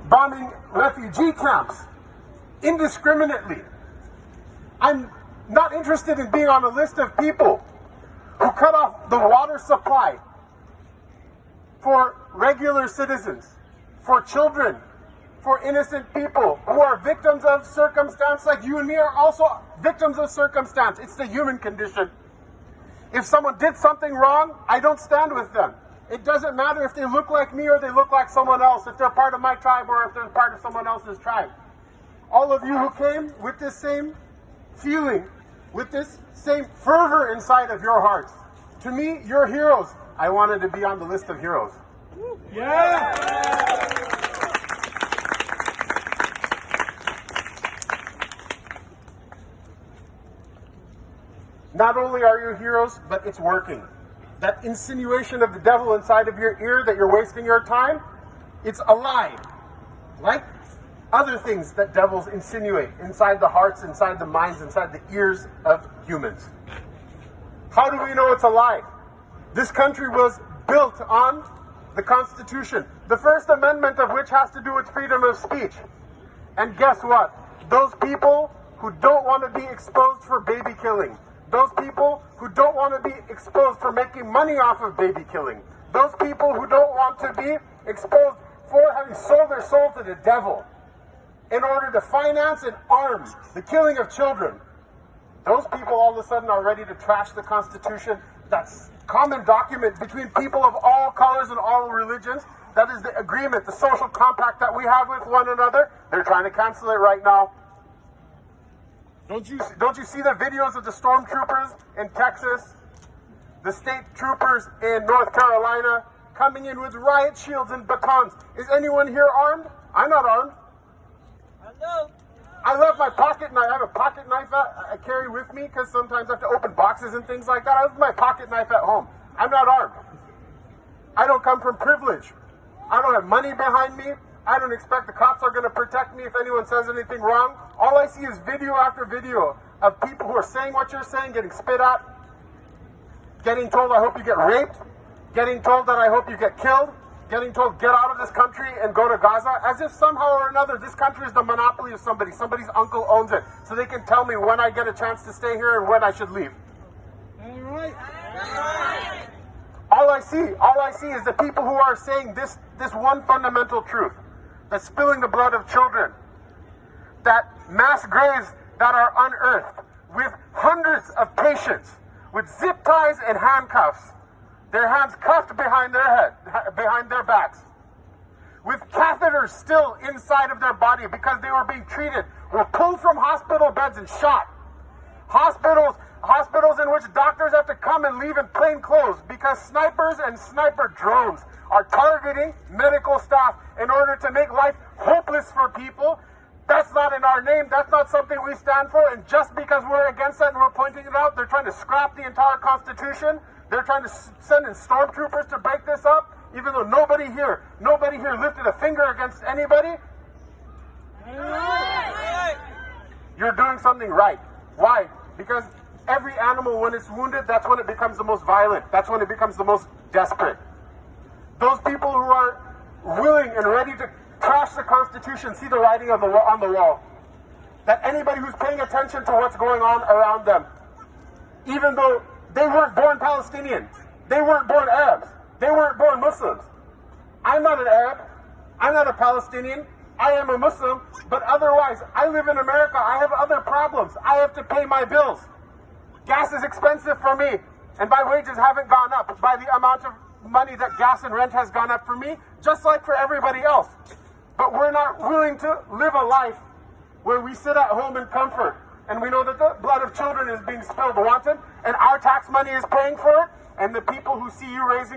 bombing refugee camps indiscriminately. I'm not interested in being on a list of people who cut off the water supply for regular citizens, for children, for innocent people who are victims of circumstance like you and me are also victims of circumstance. It's the human condition. If someone did something wrong, I don't stand with them. It doesn't matter if they look like me or they look like someone else, if they're part of my tribe or if they're part of someone else's tribe. All of you who came with this same feeling, with this same fervor inside of your hearts, to me, you're heroes. I wanted to be on the list of heroes. Yeah! Not only are you heroes, but it's working. That insinuation of the devil inside of your ear that you're wasting your time, it's a lie. Like other things that devils insinuate inside the hearts, inside the minds, inside the ears of humans. How do we know it's a lie? This country was built on the Constitution, the First Amendment of which has to do with freedom of speech. And guess what? Those people who don't want to be exposed for baby killing, those people who don't want to be exposed for making money off of baby killing, those people who don't want to be exposed for having sold their soul to the devil in order to finance and arm the killing of children, those people all of a sudden are ready to trash the Constitution. That's a common document between people of all colors and all religions. That is the agreement, the social compact that we have with one another. They're trying to cancel it right now. Don't you see the videos of the stormtroopers in Texas, the state troopers in North Carolina, coming in with riot shields and batons? Is anyone here armed? I'm not armed. No. I love my pocket knife. I have a pocket knife I carry with me because sometimes I have to open boxes and things like that. I have my pocket knife at home. I'm not armed. I don't come from privilege. I don't have money behind me. I don't expect the cops are going to protect me if anyone says anything wrong. All I see is video after video of people who are saying what you're saying, getting spit at, getting told I hope you get raped, getting told that I hope you get killed, getting told get out of this country and go to Gaza, as if somehow or another this country is the monopoly of somebody. Somebody's uncle owns it, so they can tell me when I get a chance to stay here and when I should leave. All right. All I see is the people who are saying this one fundamental truth, that spilling the blood of children, that mass graves that are unearthed with hundreds of patients with zip ties and handcuffs, their hands cuffed behind their head, behind their backs, with catheters still inside of their body because they were being treated, were pulled from hospital beds and shot. Hospitals in which doctors have to come and leave in plain clothes because snipers and sniper drones are targeting medical staff in order to make life hopeless for people. That's not in our name. That's not something we stand for. And just because we're against that and we're pointing it out, they're trying to scrap the entire Constitution. They're trying to send in stormtroopers to break this up, even though nobody here lifted a finger against anybody. You're doing something right. Why? Because every animal, when it's wounded, that's when it becomes the most violent. That's when it becomes the most desperate. Those people who are willing and ready to trash the Constitution see the writing on the wall. That anybody who's paying attention to what's going on around them, even though they weren't born Palestinians, they weren't born Arabs, they weren't born Muslims. I'm not an Arab, I'm not a Palestinian, I am a Muslim, but otherwise, I live in America, I have other problems, I have to pay my bills. Gas is expensive for me, and my wages haven't gone up by the amount of money that gas and rent has gone up for me, just like for everybody else. But we're not willing to live a life where we sit at home in comfort, and we know that the blood of children is being spilled wanton, and our tax money is paying for it, and the people who see you raising